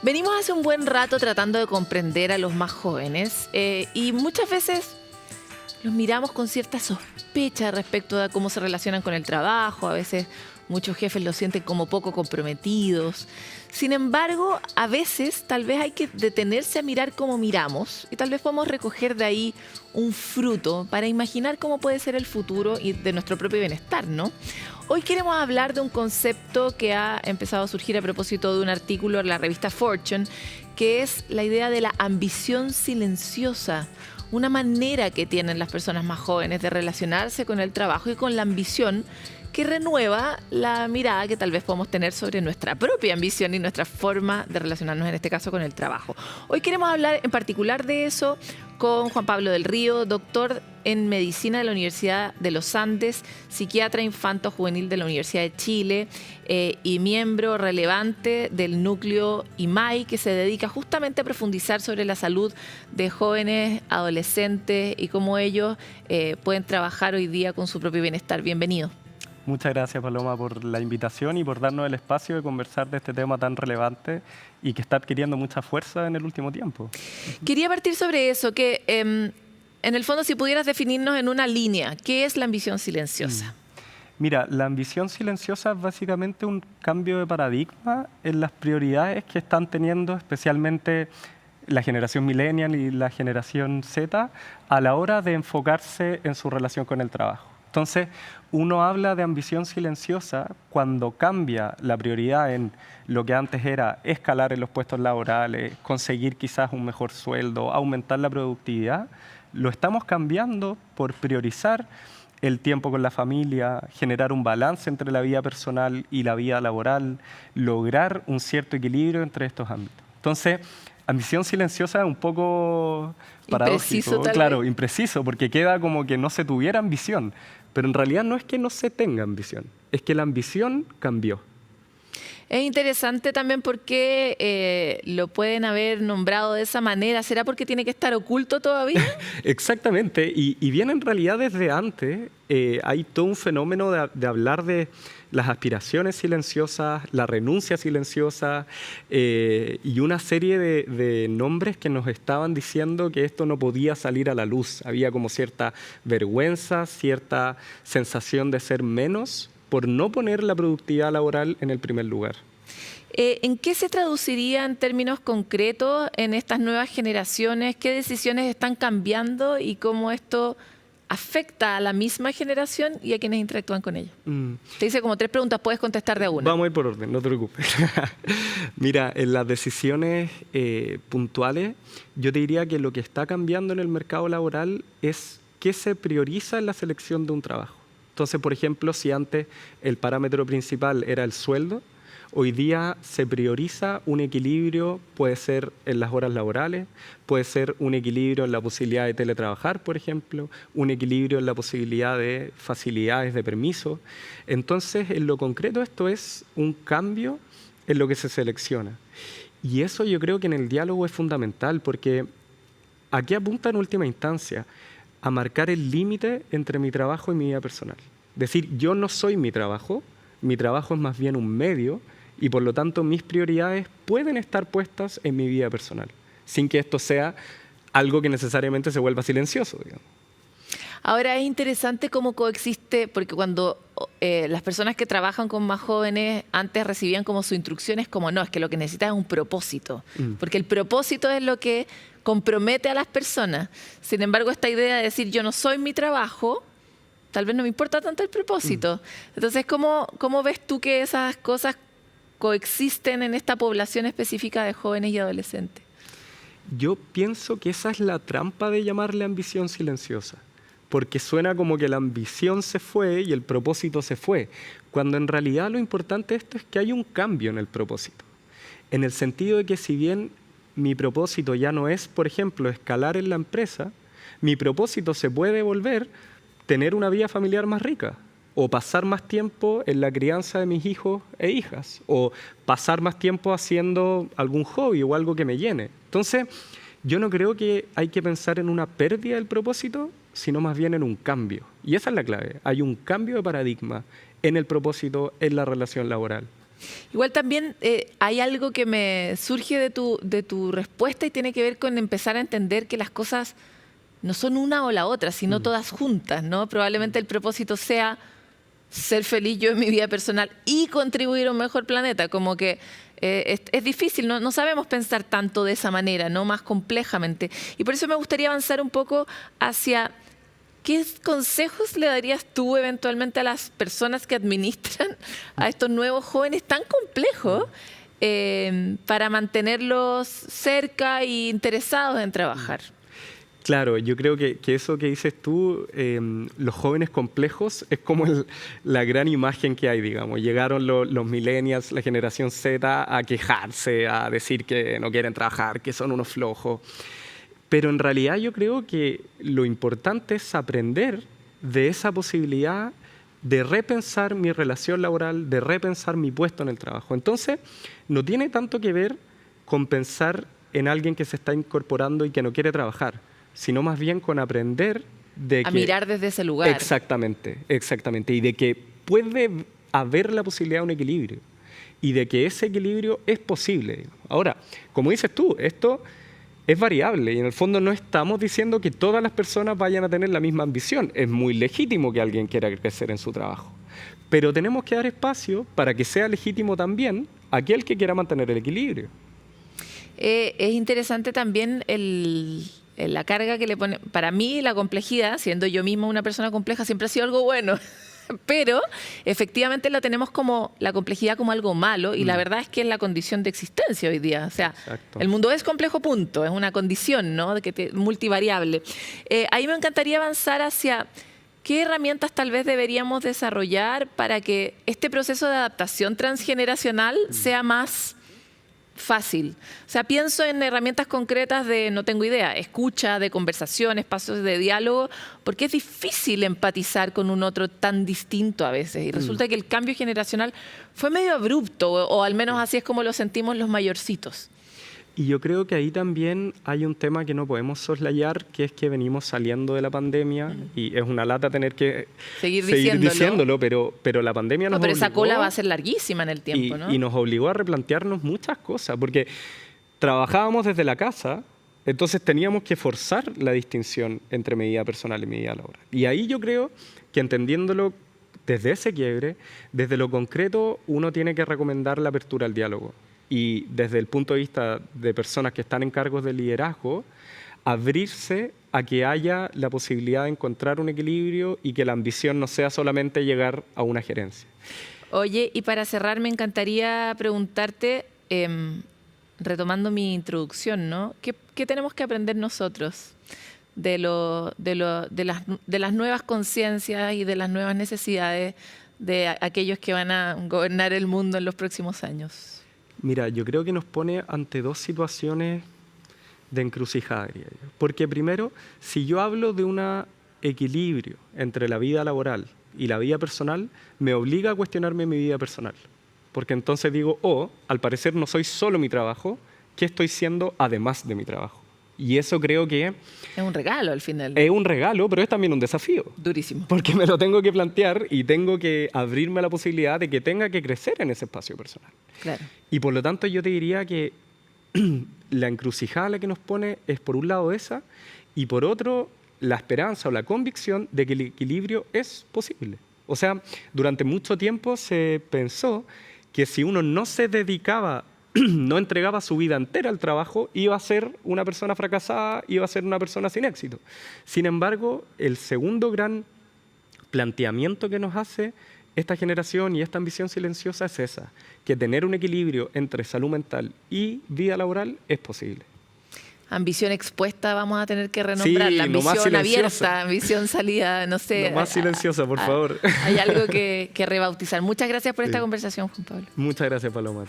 Venimos hace un buen rato tratando de comprender a los más jóvenes y muchas veces los miramos con cierta sospecha respecto a cómo se relacionan con el trabajo. A veces muchos jefes los sienten como poco comprometidos. Sin embargo, a veces tal vez hay que detenerse a mirar cómo miramos y tal vez podamos recoger de ahí un fruto para imaginar cómo puede ser el futuro y de nuestro propio bienestar, ¿no? Hoy queremos hablar de un concepto que ha empezado a surgir a propósito de un artículo en la revista Fortune, que es la idea de la ambición silenciosa. Una manera que tienen las personas más jóvenes de relacionarse con el trabajo y con la ambición que renueva la mirada que tal vez podemos tener sobre nuestra propia ambición y nuestra forma de relacionarnos, en este caso, con el trabajo. Hoy queremos hablar en particular de eso con Juan Pablo del Río, doctor en Medicina de la Universidad de los Andes, psiquiatra infanto-juvenil de la Universidad de Chile y miembro relevante del núcleo IMAI, que se dedica justamente a profundizar sobre la salud de jóvenes, adolescentes y cómo ellos pueden trabajar hoy día con su propio bienestar. Bienvenido. Muchas gracias, Paloma, por la invitación y por darnos el espacio de conversar de este tema tan relevante y que está adquiriendo mucha fuerza en el último tiempo. Quería partir sobre eso, que en el fondo, si pudieras definirnos en una línea, ¿qué es la ambición silenciosa? Mira, la ambición silenciosa es básicamente un cambio de paradigma en las prioridades que están teniendo especialmente la generación millennial y la generación Z a la hora de enfocarse en su relación con el trabajo. Entonces, uno habla de ambición silenciosa cuando cambia la prioridad en lo que antes era escalar en los puestos laborales, conseguir quizás un mejor sueldo, aumentar la productividad. Lo estamos cambiando por priorizar el tiempo con la familia, generar un balance entre la vida personal y la vida laboral, lograr un cierto equilibrio entre estos ámbitos. Entonces, ambición silenciosa es un poco paradójico, claro, impreciso, porque queda como que no se tuviera ambición. Pero en realidad no es que no se tenga ambición, es que la ambición cambió. Es interesante también porque lo pueden haber nombrado de esa manera. ¿Será porque tiene que estar oculto todavía? Exactamente, y bien en realidad desde antes hay todo un fenómeno de hablar de las aspiraciones silenciosas, la renuncia silenciosa y una serie de nombres que nos estaban diciendo que esto no podía salir a la luz. Había como cierta vergüenza, cierta sensación de ser menos por no poner la productividad laboral en el primer lugar. ¿En qué se traduciría en términos concretos en estas nuevas generaciones? ¿Qué decisiones están cambiando y cómo esto afecta a la misma generación y a quienes interactúan con ella? Te hice como 3 preguntas, puedes contestar de una. Vamos a ir por orden, no te preocupes. Mira, en las decisiones puntuales, yo te diría que lo que está cambiando en el mercado laboral es qué se prioriza en la selección de un trabajo. Entonces, por ejemplo, si antes el parámetro principal era el sueldo, hoy día se prioriza un equilibrio, puede ser en las horas laborales, puede ser un equilibrio en la posibilidad de teletrabajar, por ejemplo, un equilibrio en la posibilidad de facilidades de permiso. Entonces, en lo concreto, esto es un cambio en lo que se selecciona. Y eso yo creo que en el diálogo es fundamental, porque ¿a qué apunta en última instancia? A marcar el límite entre mi trabajo y mi vida personal. Es decir, yo no soy mi trabajo es más bien un medio y por lo tanto mis prioridades pueden estar puestas en mi vida personal, sin que esto sea algo que necesariamente se vuelva silencioso, digamos. Ahora es interesante cómo coexiste, porque cuando las personas que trabajan con más jóvenes antes recibían como sus instrucciones como no, es que lo que necesitas es un propósito, porque el propósito es lo que compromete a las personas. Sin embargo, esta idea de decir yo no soy mi trabajo, tal vez no me importa tanto el propósito. Entonces, ¿cómo ves tú que esas cosas coexisten en esta población específica de jóvenes y adolescentes? Yo pienso que esa es la trampa de llamarle ambición silenciosa, porque suena como que la ambición se fue y el propósito se fue, cuando en realidad lo importante de esto es que hay un cambio en el propósito, en el sentido de que si bien mi propósito ya no es, por ejemplo, escalar en la empresa, mi propósito se puede volver tener una vida familiar más rica, o pasar más tiempo en la crianza de mis hijos e hijas, o pasar más tiempo haciendo algún hobby o algo que me llene. Entonces, yo no creo que hay que pensar en una pérdida del propósito, sino más bien en un cambio. Y esa es la clave. Hay un cambio de paradigma en el propósito, en la relación laboral. Igual también hay algo que me surge de tu respuesta y tiene que ver con empezar a entender que las cosas no son una o la otra, sino todas juntas, ¿no? Probablemente el propósito sea ser feliz yo en mi vida personal y contribuir a un mejor planeta. Como que es difícil, no sabemos pensar tanto de esa manera, ¿no? Más complejamente. Y por eso me gustaría avanzar un poco hacia qué consejos le darías tú eventualmente a las personas que administran a estos nuevos jóvenes tan complejos para mantenerlos cerca e interesados en trabajar. Claro, yo creo que eso que dices tú, los jóvenes complejos, es como la gran imagen que hay, digamos. Llegaron los millennials, la generación Z, a quejarse, a decir que no quieren trabajar, que son unos flojos. Pero en realidad yo creo que lo importante es aprender de esa posibilidad de repensar mi relación laboral, de repensar mi puesto en el trabajo. Entonces, no tiene tanto que ver con pensar en alguien que se está incorporando y que no quiere trabajar, sino más bien con aprender de a mirar desde ese lugar. Exactamente, exactamente. Y de que puede haber la posibilidad de un equilibrio. Y de que ese equilibrio es posible. Ahora, como dices tú, esto es variable. Y en el fondo no estamos diciendo que todas las personas vayan a tener la misma ambición. Es muy legítimo que alguien quiera crecer en su trabajo. Pero tenemos que dar espacio para que sea legítimo también aquel que quiera mantener el equilibrio. Es interesante también la carga que le pone. Para mí, la complejidad, siendo yo misma una persona compleja, siempre ha sido algo bueno. Pero efectivamente la complejidad como algo malo, y la verdad es que es la condición de existencia hoy día. O sea, exacto. El mundo es complejo, punto. Es una condición, ¿no? Multivariable. Ahí me encantaría avanzar hacia qué herramientas tal vez deberíamos desarrollar para que este proceso de adaptación transgeneracional sea más fácil. O sea, pienso en herramientas concretas no tengo idea, escucha, de conversación, espacios de diálogo, porque es difícil empatizar con un otro tan distinto a veces. Y resulta que el cambio generacional fue medio abrupto, o al menos así es como lo sentimos los mayorcitos. Y yo creo que ahí también hay un tema que no podemos soslayar, que es que venimos saliendo de la pandemia y es una lata tener que seguir diciéndolo, pero la pandemia nos pero obligó, esa cola va a ser larguísima en el tiempo, ¿no? Y nos obligó a replantearnos muchas cosas, porque trabajábamos desde la casa, entonces teníamos que forzar la distinción entre mi vida personal y mi vida laboral. Y ahí yo creo que entendiéndolo desde ese quiebre, desde lo concreto, uno tiene que recomendar la apertura al diálogo. Y desde el punto de vista de personas que están en cargos de liderazgo, abrirse a que haya la posibilidad de encontrar un equilibrio y que la ambición no sea solamente llegar a una gerencia. Oye, y para cerrar me encantaría preguntarte, retomando mi introducción, ¿no? ¿Qué tenemos que aprender nosotros de las nuevas conciencias y de las nuevas necesidades de aquellos que van a gobernar el mundo en los próximos años? Mira, yo creo que nos pone ante dos situaciones de encrucijada, diría yo. Porque primero, si yo hablo de un equilibrio entre la vida laboral y la vida personal, me obliga a cuestionarme mi vida personal. Porque entonces digo, al parecer no soy solo mi trabajo, ¿qué estoy siendo además de mi trabajo? Y eso creo que es un regalo al final. Es un regalo, pero es también un desafío. Durísimo. Porque me lo tengo que plantear y tengo que abrirme a la posibilidad de que tenga que crecer en ese espacio personal. Claro. Y por lo tanto yo te diría que la encrucijada a la que nos pone es por un lado esa y por otro la esperanza o la convicción de que el equilibrio es posible. O sea, durante mucho tiempo se pensó que si uno no se dedicaba, no entregaba su vida entera al trabajo, iba a ser una persona fracasada, iba a ser una persona sin éxito. Sin embargo, el segundo gran planteamiento que nos hace esta generación y esta ambición silenciosa es esa, que tener un equilibrio entre salud mental y vida laboral es posible. Ambición expuesta vamos a tener que renombrarla, sí, ambición abierta, ambición salida, no sé. No más silenciosa, por favor. Hay algo que rebautizar. Muchas gracias por esta conversación, Juan Pablo. Muchas gracias, Paloma.